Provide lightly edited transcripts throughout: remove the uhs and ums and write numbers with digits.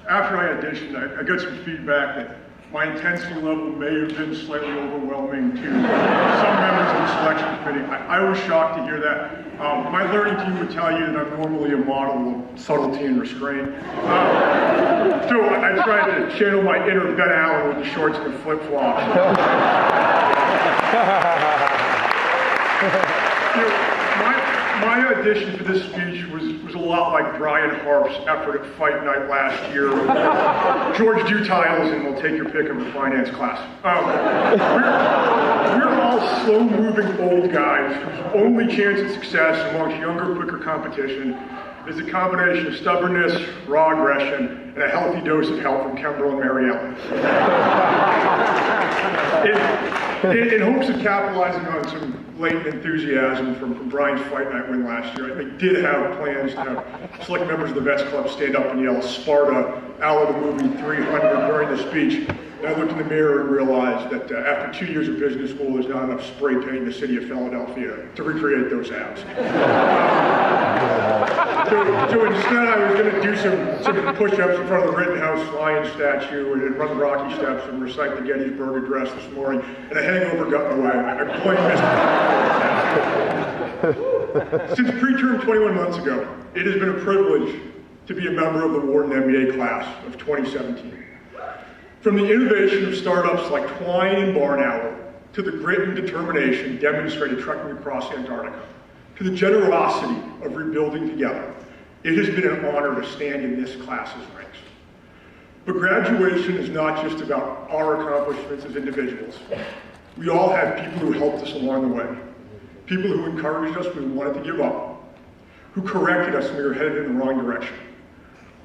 after I auditioned, I got some feedback that my intensity level may have been slightly overwhelming to some members of the selection committee. I was shocked to hear that. My learning team would tell you that I'm normally a model of subtlety and restraint. So I tried to channel my inner Ben Allen with the shorts and the flip-flops. My audition for this speech was a lot like Brian Harp's effort at Fight Night last year. George Dutiles and we'll take your pick of the finance class. We're all slow-moving old guys whose only chance at success amongst younger, quicker competition is a combination of stubbornness, raw aggression, and a healthy dose of help from Kimbrel and Mary Ellen. In hopes of capitalizing on some latent enthusiasm from Brian's Fight Night win last year, I did have plans to have select members of the Vest Club stand up and yell Sparta, a la the movie 300 during the speech. And I looked in the mirror and realized that after 2 years of business school, there's not enough spray paint in the city of Philadelphia to recreate those abs. So instead, I was going to do some push-ups in front of the Rittenhouse Lion statue and run the Rocky Steps and recite the Gettysburg Address this morning, and a hangover got in the way. I quite missed it. Since pre-term 21 months ago, it has been a privilege to be a member of the Wharton MBA Class of 2017. From the innovation of startups like Twine and Barn Owl, to the grit and determination demonstrated trekking across Antarctica, to the generosity of rebuilding together, it has been an honor to stand in this class's ranks. But graduation is not just about our accomplishments as individuals. We all have people who helped us along the way, people who encouraged us when we wanted to give up, who corrected us when we were headed in the wrong direction.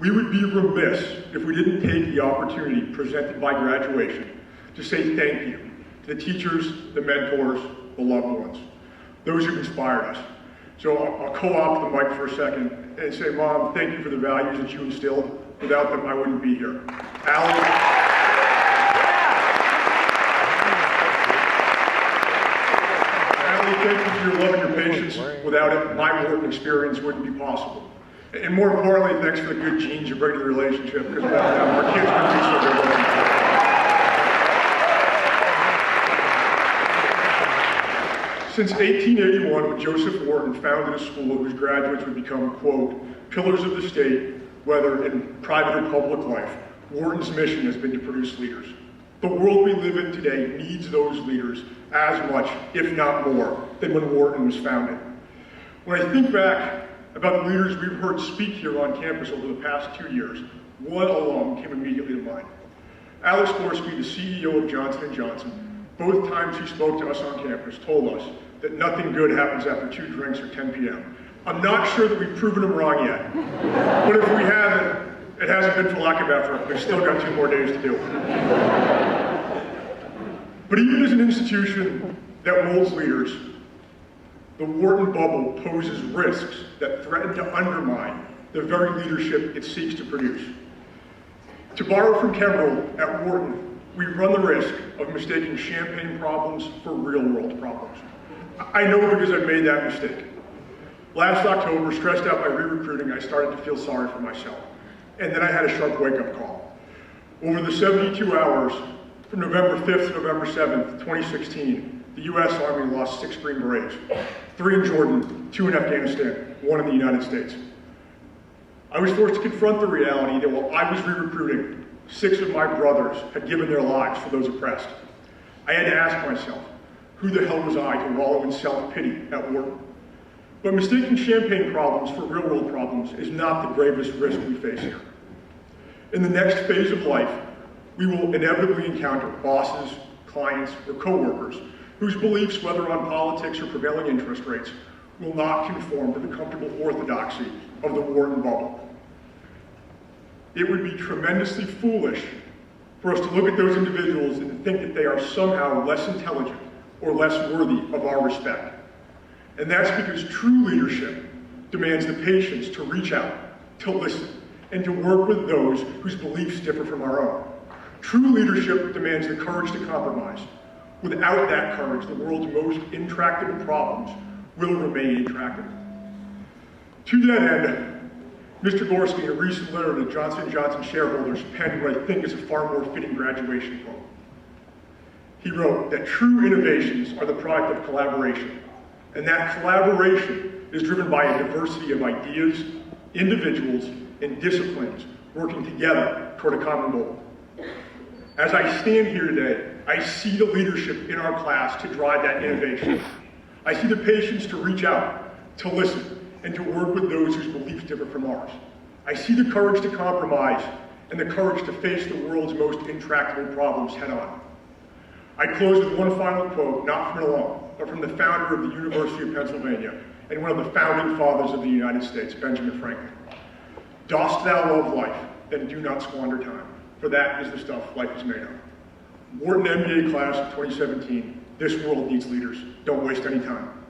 We would be remiss if we didn't take the opportunity presented by graduation to say thank you to the teachers, the mentors, the loved ones, those who've inspired us. So I'll co-opt the mic for a second and say, Mom, thank you for the values that you instilled. Without them, I wouldn't be here. Allie, thank you for your love and your patience. Without it, my Wharton experience wouldn't be possible. And more importantly, thanks for the good genes you bring to the relationship, because without them, our kids wouldn't be so good. Since 1881, when Joseph Wharton founded a school whose graduates would become, quote, pillars of the state, whether in private or public life, Wharton's mission has been to produce leaders. The world we live in today needs those leaders as much, if not more, than when Wharton was founded. When I think back about the leaders we've heard speak here on campus over the past 2 years, one alum came immediately to mind. Alex Gorski, the CEO of Johnson & Johnson, both times he spoke to us on campus, told us that nothing good happens after 2 drinks or 10 p.m. I'm not sure that we've proven him wrong yet, but if we haven't, it hasn't been for lack of effort. We've still got 2 more days to do it. But even as an institution that molds leaders, the Wharton bubble poses risks that threaten to undermine the very leadership it seeks to produce. To borrow from Kimbrel, at Wharton, we run the risk of mistaking champagne problems for real-world problems. I know because I've made that mistake. Last October, stressed out by re-recruiting, I started to feel sorry for myself. And then I had a sharp wake-up call. Over the 72 hours, from November 5th to November 7th, 2016, the U.S. Army lost 6 Green Berets, 3 in Jordan, 2 in Afghanistan, 1 in the United States. I was forced to confront the reality that while I was re-recruiting, 6 of my brothers had given their lives for those oppressed. I had to ask myself, who the hell was I to wallow in self-pity at Wharton? But mistaking champagne problems for real-world problems is not the gravest risk we face here. In the next phase of life, we will inevitably encounter bosses, clients, or coworkers whose beliefs, whether on politics or prevailing interest rates, will not conform to the comfortable orthodoxy of the Wharton bubble. It would be tremendously foolish for us to look at those individuals and think that they are somehow less intelligent or less worthy of our respect. And that's because true leadership demands the patience to reach out, to listen, and to work with those whose beliefs differ from our own. True leadership demands the courage to compromise. Without that courage, the world's most intractable problems will remain intractable. To that end, Mr. Gorski, in a recent letter to Johnson & Johnson shareholders, penned what I think is a far more fitting graduation quote. He wrote that true innovations are the product of collaboration, and that collaboration is driven by a diversity of ideas, individuals, and disciplines working together toward a common goal. As I stand here today, I see the leadership in our class to drive that innovation. I see the patience to reach out, to listen, and to work with those whose beliefs differ from ours. I see the courage to compromise and the courage to face the world's most intractable problems head on. I close with one final quote, not from an alum, but from the founder of the University of Pennsylvania and one of the founding fathers of the United States, Benjamin Franklin. Dost thou love life, then do not squander time, for that is the stuff life is made of. Wharton MBA Class of 2017, this world needs leaders. Don't waste any time.